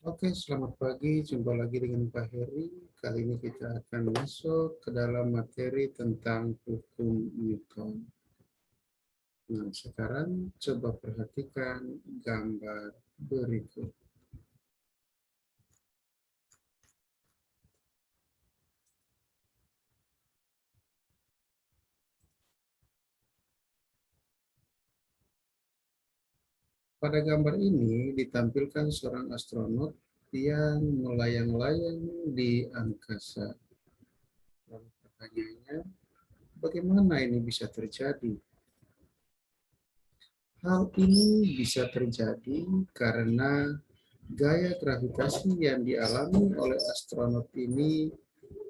Oke, selamat pagi. Jumpa lagi dengan Pak Heri. Kali ini kita akan masuk ke dalam materi tentang hukum Newton. Nah, sekarang coba perhatikan gambar berikut. Pada gambar ini ditampilkan seorang astronot yang melayang-layang di angkasa. Lalu pertanyaannya, bagaimana ini bisa terjadi? Hal ini bisa terjadi karena gaya gravitasi yang dialami oleh astronot ini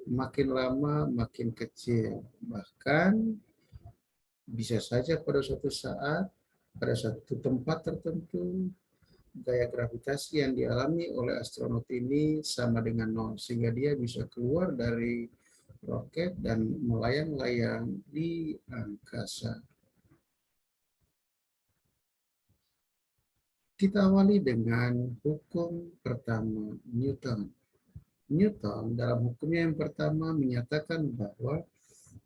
makin lama makin kecil. Bahkan bisa saja pada suatu saat, pada satu tempat tertentu, gaya gravitasi yang dialami oleh astronot ini sama dengan nol, sehingga dia bisa keluar dari roket dan melayang-layang di angkasa. Kita awali dengan hukum pertama Newton. Newton dalam hukumnya yang pertama menyatakan bahwa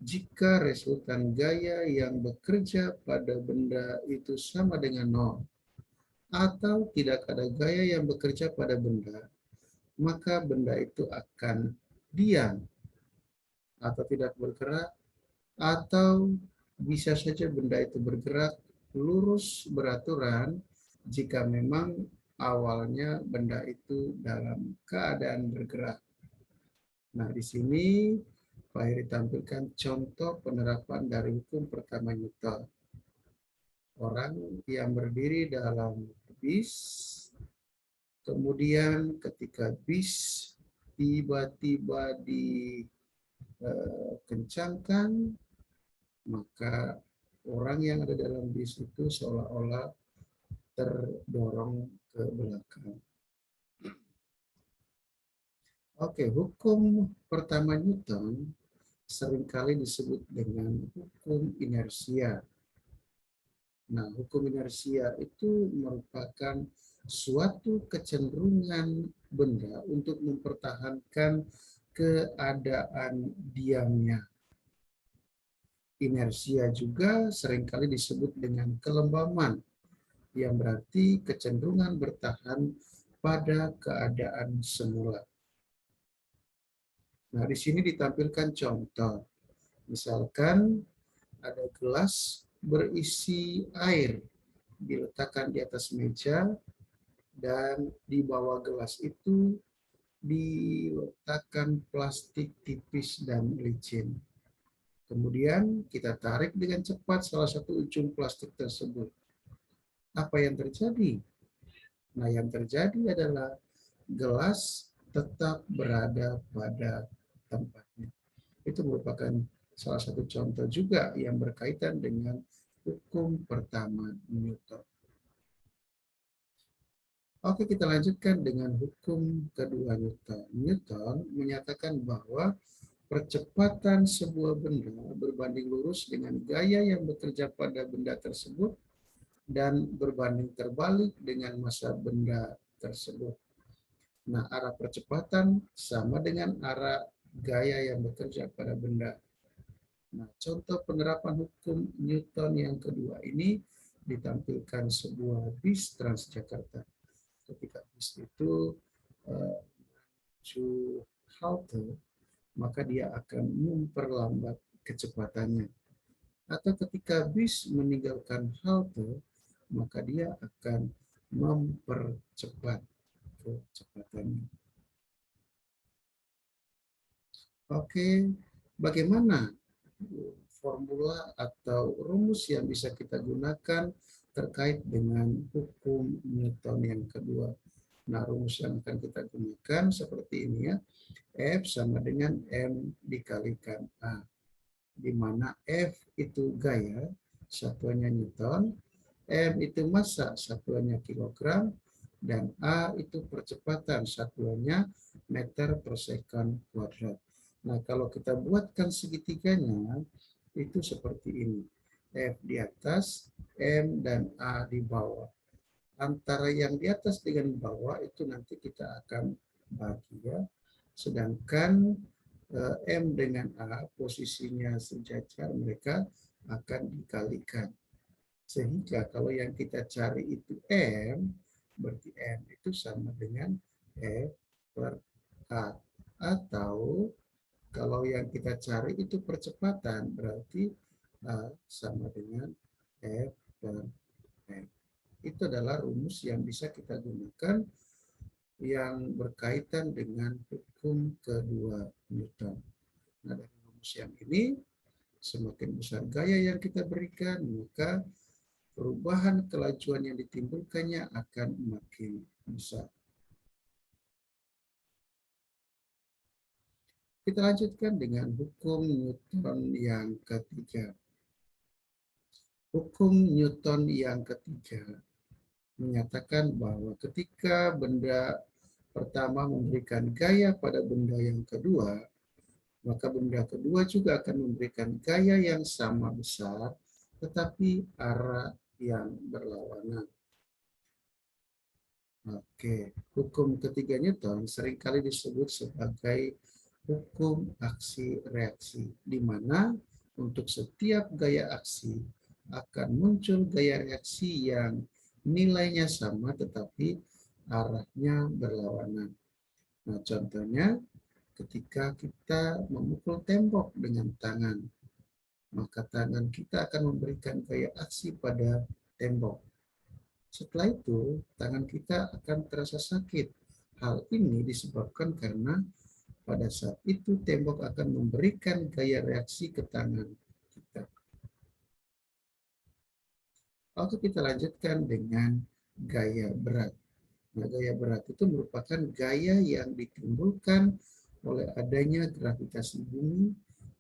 jika resultan gaya yang bekerja pada benda itu sama dengan nol, atau tidak ada gaya yang bekerja pada benda, maka benda itu akan diam atau tidak bergerak, atau bisa saja benda itu bergerak lurus beraturan jika memang awalnya benda itu dalam keadaan bergerak. Nah, di sini Pak Heri tampilkan contoh penerapan dari hukum pertama Newton. Orang yang berdiri dalam bis, kemudian ketika bis tiba-tiba dikencangkan, maka orang yang ada dalam bis itu seolah-olah terdorong ke belakang. Oke, hukum pertama Newton seringkali disebut dengan hukum inersia. Nah, hukum inersia itu merupakan suatu kecenderungan benda untuk mempertahankan keadaan diamnya. Inersia juga seringkali disebut dengan kelembaman, yang berarti kecenderungan bertahan pada keadaan semula. Nah, di sini ditampilkan contoh. Misalkan ada gelas berisi air diletakkan di atas meja, dan di bawah gelas itu diletakkan plastik tipis dan licin. Kemudian kita tarik dengan cepat salah satu ujung plastik tersebut. Apa yang terjadi? Nah, yang terjadi adalah gelas tetap berada pada tempatnya. Itu merupakan salah satu contoh juga yang berkaitan dengan hukum pertama Newton. Oke, kita lanjutkan dengan hukum kedua Newton. Newton menyatakan bahwa percepatan sebuah benda berbanding lurus dengan gaya yang bekerja pada benda tersebut dan berbanding terbalik dengan massa benda tersebut. Nah, arah percepatan sama dengan arah gaya yang bekerja pada benda. Nah, contoh penerapan hukum Newton yang kedua ini ditampilkan sebuah bis Transjakarta. Ketika bis itu menuju halte, maka dia akan memperlambat kecepatannya. Atau ketika bis meninggalkan halte, maka dia akan mempercepat kecepatannya. Oke, bagaimana formula atau rumus yang bisa kita gunakan terkait dengan hukum Newton yang kedua? Nah, rumus yang akan kita gunakan seperti ini ya. F sama dengan M dikalikan A, di mana F itu gaya, satuannya Newton, M itu massa, satuannya kilogram, dan A itu percepatan, satuannya meter per second kuadrat. Nah, kalau kita buatkan segitiganya, itu seperti ini. F di atas, M dan A di bawah. antara yang di atas dengan bawah itu nanti kita akan bagi ya. Sedangkan M dengan A posisinya sejajar, mereka akan dikalikan. Sehingga kalau yang kita cari itu M, berarti M itu sama dengan E per A. Atau kalau yang kita cari itu percepatan, berarti A sama dengan F per M. Itu adalah rumus yang bisa kita gunakan yang berkaitan dengan hukum kedua Newton. Nah, dari rumus yang ini, semakin besar gaya yang kita berikan, maka perubahan kelajuan yang ditimbulkannya akan makin besar. Kita lanjutkan dengan hukum Newton yang ketiga. Hukum Newton yang ketiga menyatakan bahwa ketika benda pertama memberikan gaya pada benda yang kedua, maka benda kedua juga akan memberikan gaya yang sama besar, tetapi arah yang berlawanan. Oke, hukum ketiga Newton seringkali disebut sebagai hukum aksi reaksi, di mana untuk setiap gaya aksi akan muncul gaya reaksi yang nilainya sama tetapi arahnya berlawanan. Nah, contohnya ketika kita memukul tembok dengan tangan, maka tangan kita akan memberikan gaya aksi pada tembok. Setelah itu, tangan kita akan terasa sakit. Hal ini disebabkan karena pada saat itu tembok akan memberikan gaya reaksi ke tangan kita. Oke, kita lanjutkan dengan gaya berat. Nah, gaya berat itu merupakan gaya yang ditimbulkan oleh adanya gravitasi bumi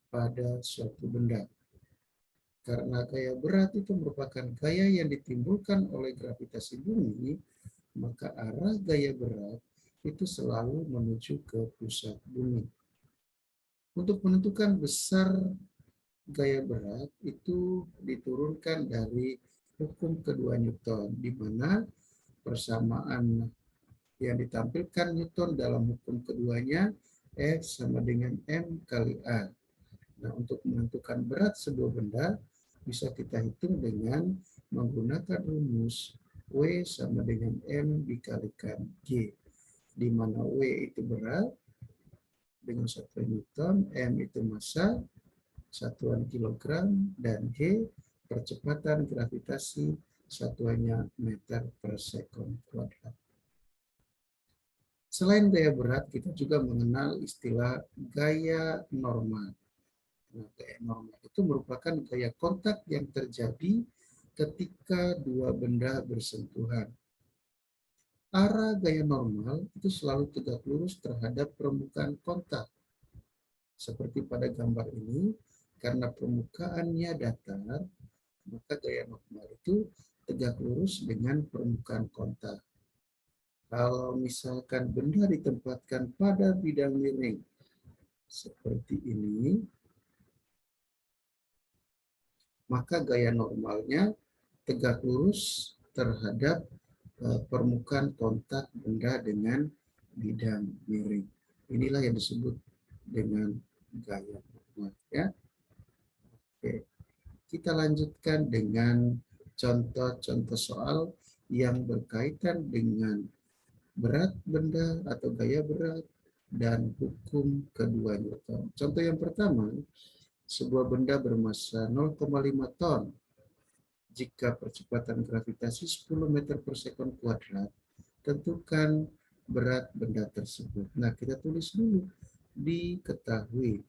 pada suatu benda. Karena gaya berat itu merupakan gaya yang ditimbulkan oleh gravitasi bumi, maka arah gaya berat itu selalu menuju ke pusat bumi. Untuk menentukan besar gaya berat itu diturunkan dari hukum kedua Newton, di mana persamaan yang ditampilkan Newton dalam hukum keduanya F sama dengan M kali A. Nah, untuk menentukan berat sebuah benda bisa kita hitung dengan menggunakan rumus W sama dengan M dikalikan G, di mana W itu berat dengan satuan Newton, M itu massa, satuan kilogram, dan G percepatan gravitasi, satuannya meter per sekon kuadrat. Selain gaya berat, kita juga mengenal istilah gaya normal. Nah, gaya normal itu merupakan gaya kontak yang terjadi ketika dua benda bersentuhan. Arah gaya normal itu selalu tegak lurus terhadap permukaan kontak. Seperti pada gambar ini, karena permukaannya datar, maka gaya normal itu tegak lurus dengan permukaan kontak. Kalau misalkan benda ditempatkan pada bidang miring seperti ini, maka gaya normalnya tegak lurus terhadap permukaan kontak benda dengan bidang miring. Inilah yang disebut dengan gaya normal. Ya. Oke. Kita lanjutkan dengan contoh-contoh soal yang berkaitan dengan berat benda atau gaya berat dan hukum kedua Newton. Contoh yang pertama, sebuah benda bermassa 0,5 ton. Jika percepatan gravitasi 10 meter per sekon kuadrat, tentukan berat benda tersebut. Nah, kita tulis dulu. Diketahui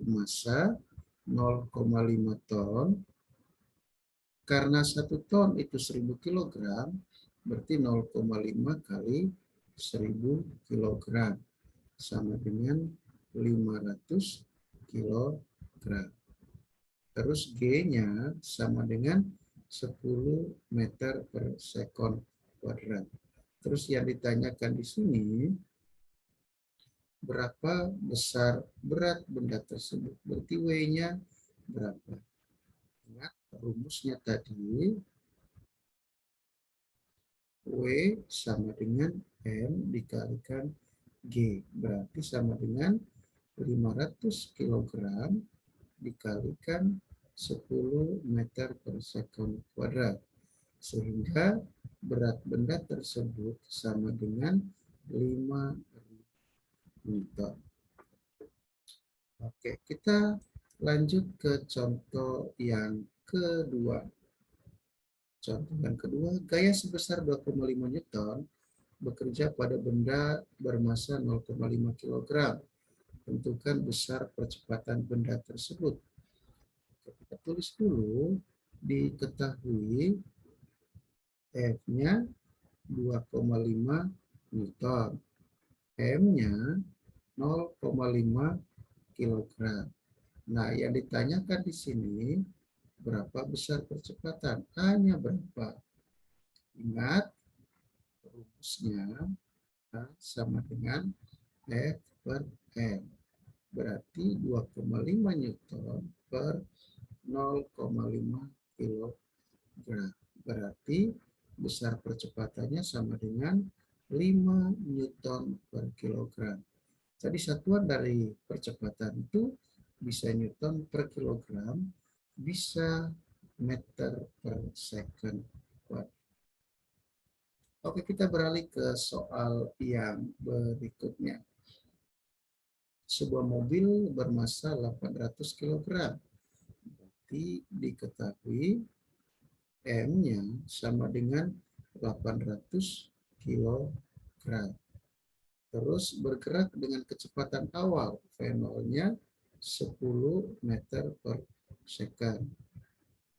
massa 0,5 ton. Karena 1 ton itu 1000 kg, berarti 0,5 kali 1000 kg sama dengan 500 kg. Terus G-nya sama dengan 10 meter per sekon kuadrat. Terus yang ditanyakan di sini, berapa besar berat benda tersebut? Berarti W-nya berapa? Ingat, Rumusnya tadi W sama dengan M dikalikan G. Berarti sama dengan 500 kg dikalikan 10 meter per sekon kuadrat. Sehingga berat benda tersebut sama dengan 5 Newton. Oke, kita lanjut ke contoh yang kedua. Contoh yang kedua, gaya sebesar 2,5 Newton bekerja pada benda bermassa 0,5 kg. Tentukan besar percepatan benda tersebut. Kita tulis dulu, diketahui F-nya 2,5 Newton, M-nya 0,5 kg. Nah, yang ditanyakan di sini berapa besar percepatan? A-nya berapa? Ingat, rumusnya A sama dengan F per M. Berarti 2,5 Newton per 0,5 kg. Berarti besar percepatannya sama dengan 5 Newton per kilogram. Jadi satuan dari percepatan itu bisa Newton per kilogram, bisa meter per second. Oke, kita beralih ke soal yang berikutnya. Sebuah mobil bermassa 800 kg. Berarti diketahui M-nya sama dengan 800 kg. Terus bergerak dengan kecepatan awal V0-nya 10 meter per second.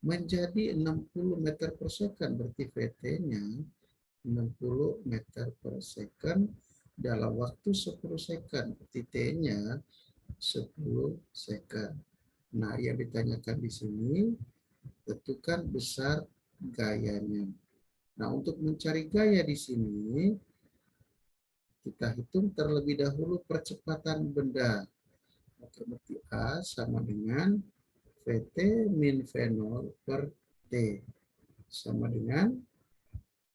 Menjadi 60 meter per second, berarti VT-nya 60 meter per second dalam waktu 10 second. Berarti T-nya 10 second. Nah, yang ditanyakan di sini, tentukan besar gayanya. Nah, untuk mencari gaya di sini, kita hitung terlebih dahulu percepatan benda. Oke, berarti A sama dengan VT min V0 per T. Sama dengan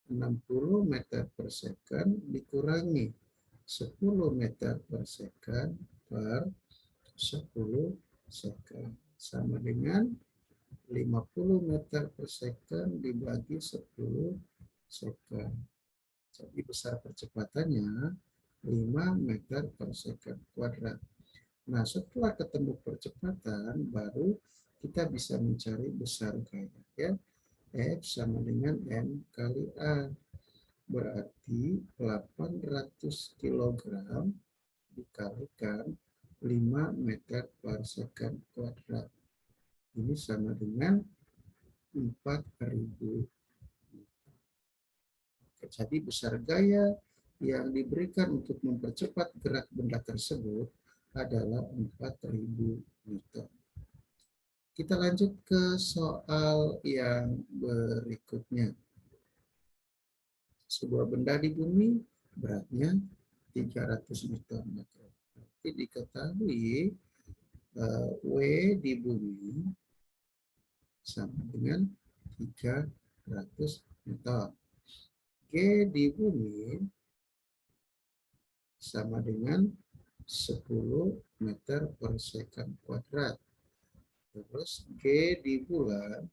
60 meter per second dikurangi 10 meter per second per 10 second. Sama dengan 50 meter per second dibagi 10 second. Jadi besar percepatannya 5 meter per second kuadrat. Nah, setelah ketemu percepatan, baru kita bisa mencari besar gaya. Ya. F sama dengan M kali A. Berarti 800 kg dikalikan 5 meter per second kuadrat. Ini sama dengan 4.000. Jadi besar gaya yang diberikan untuk mempercepat gerak benda tersebut adalah 4.000 Newton. Kita lanjut ke soal yang berikutnya. Sebuah benda di bumi beratnya 300 Newton. Berarti diketahui W di bumi sama dengan 300 Newton. G di bumi sama dengan 10 meter per second kuadrat. Terus G di bulan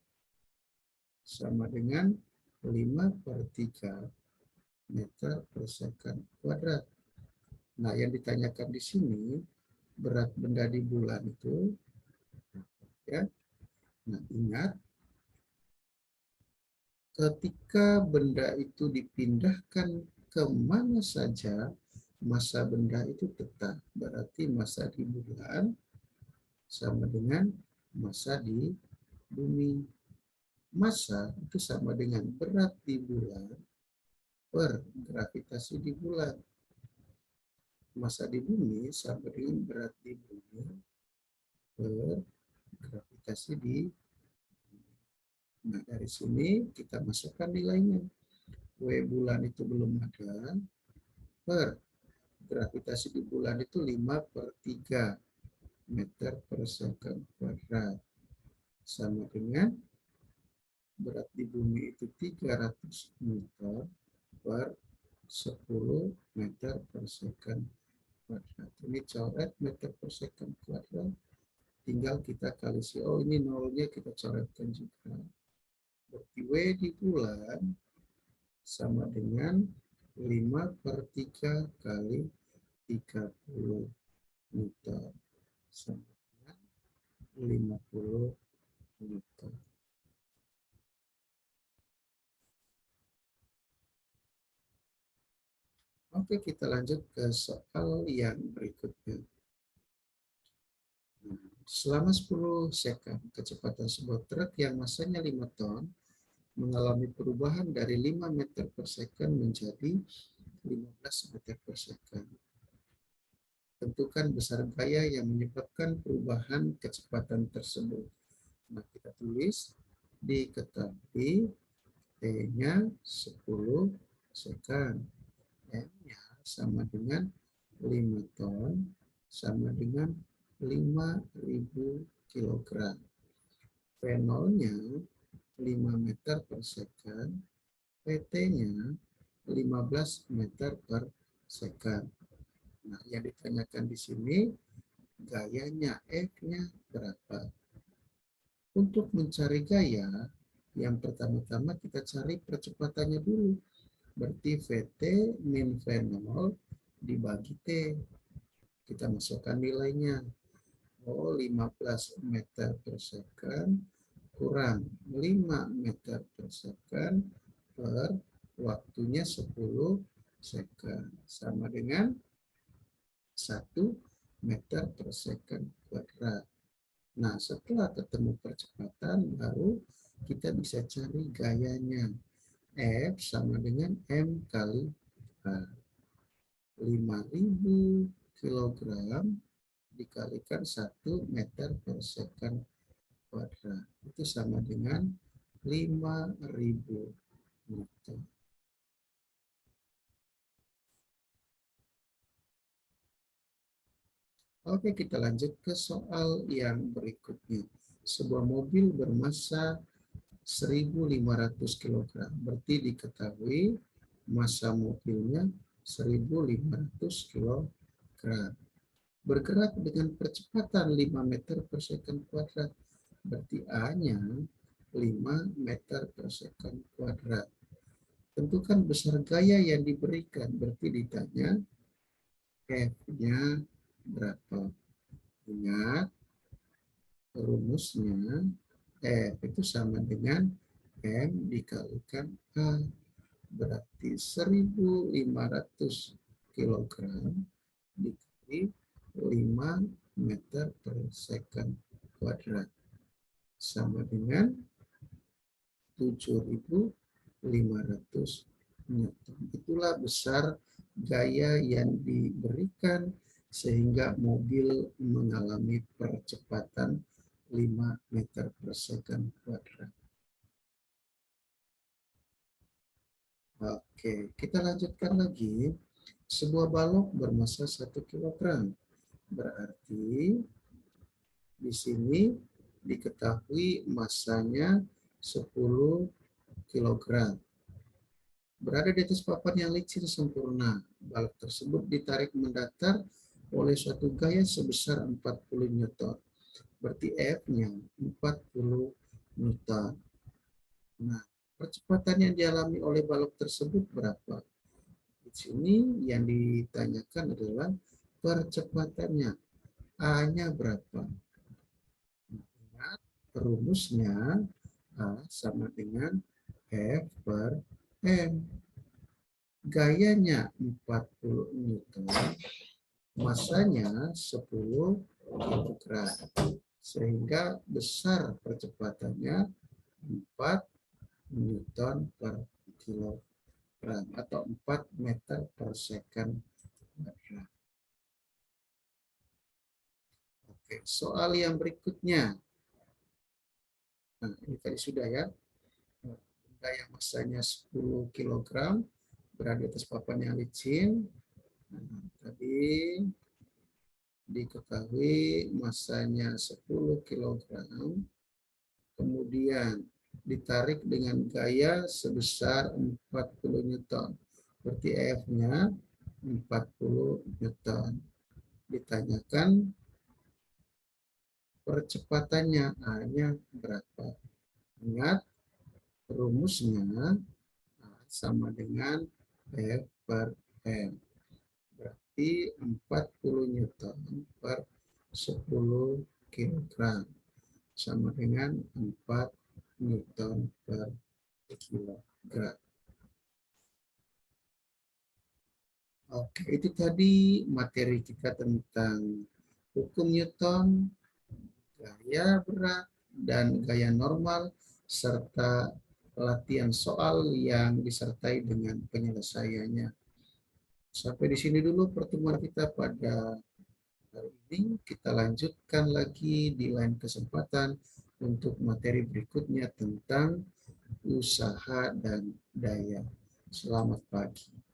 sama dengan 5/3 meter per second kuadrat. Nah, yang ditanyakan di sini berat benda di bulan itu, ya. Nah, ingat, ketika benda itu dipindahkan ke mana saja, massa benda itu tetap. Berarti massa di bulan sama dengan massa di bumi. Massa itu sama dengan berat di bulan per gravitasi di bulan. Massa di bumi sama dengan berat di bumi per gravitasi di bumi. Nah, dari sini kita masukkan nilainya. W bulan itu belum ada, per gravitasi di bulan itu 5/3 meter per second kuadrat. Sama dengan berat di bumi itu 300 Newton per 10 meter per second kuadrat. Ini coret meter per second kuadrat. Tinggal kita kali si, oh ini nolnya kita coretkan juga. Berarti W di bulan sama dengan 5 per 3 kali 30 Newton. Sama dengan 50 Newton. Oke, kita lanjut ke soal yang berikutnya. Selama 10 second, kecepatan sebuah truk yang masanya 5 ton mengalami perubahan dari 5 meter per second menjadi 15 meter per second. Tentukan besar gaya yang menyebabkan perubahan kecepatan tersebut. Nah, kita tulis diketahui T-nya 10 second. M-nya sama dengan 5 ton sama dengan 5.000 kilogram. V0-nya 5 meter per second, PT-nya 15 meter per second. Nah, yang ditanyakan di sini gayanya F-nya berapa? Untuk mencari gaya, yang pertama-tama kita cari percepatannya dulu. Berarti VT min V0 dibagi T. Kita masukkan nilainya. Oh, 15 meter per second kurang 5 meter per second per waktunya 10 second. Sama dengan 1 meter per second kuadrat. Nah, setelah ketemu percepatan, baru kita bisa cari gayanya. F sama dengan M kali A. 5.000 kilogram dikalikan 1 meter per second kuadrat. Itu sama dengan 5.000 Newton. Oke, kita lanjut ke soal yang berikutnya. Sebuah mobil bermasa 1.500 kg. Berarti diketahui massa mobilnya 1.500 kg. Bergerak dengan percepatan 5 meter per second kuadrat. Berarti A-nya 5 meter per second kuadrat. Tentukan besar gaya yang diberikan. Berarti ditanya F-nya berapa. Ingat rumusnya F itu sama dengan M dikalikan A. Berarti 1.500 kilogram dikali 5 meter per second kuadrat. Sama dengan 7.500 Newton. Itulah besar gaya yang diberikan sehingga mobil mengalami percepatan 5 meter per second kuadrat. Oke, kita lanjutkan lagi. Sebuah balok bermassa 1 kilogram. Berarti di sini diketahui massanya 10 kilogram. Berada di atas papan yang licin sempurna. Balok tersebut ditarik mendatar oleh suatu gaya sebesar 40 Newton. Berarti F-nya 40 Newton. Nah, percepatan yang dialami oleh balok tersebut berapa? Di sini yang ditanyakan adalah percepatannya. A-nya berapa? Ingat, rumusnya A sama dengan F per M. Gayanya 40 Newton, massanya 10 kilogram. Sehingga besar percepatannya 4 Newton per kilogram atau 4 meter per second. Oke, soal yang berikutnya. Nah, ini tadi sudah ya. Benda yang masanya 10 kg berada di atas papan yang licin. Nah, tadi diketahui masanya 10 kg. Kemudian ditarik dengan gaya sebesar 40 Newton. Berarti F-nya 40 Newton. Ditanyakan percepatannya A-nya berapa. Ingat rumusnya sama dengan F per M. Berarti 40 Newton per 10 kilogram sama dengan 4 Newton per kilogram. Oke, itu tadi materi kita tentang hukum Newton, gaya berat, dan gaya normal, serta latihan soal yang disertai dengan penyelesaiannya. Sampai di sini dulu pertemuan kita pada hari ini. Kita lanjutkan lagi di lain kesempatan untuk materi berikutnya tentang usaha dan daya. Selamat pagi.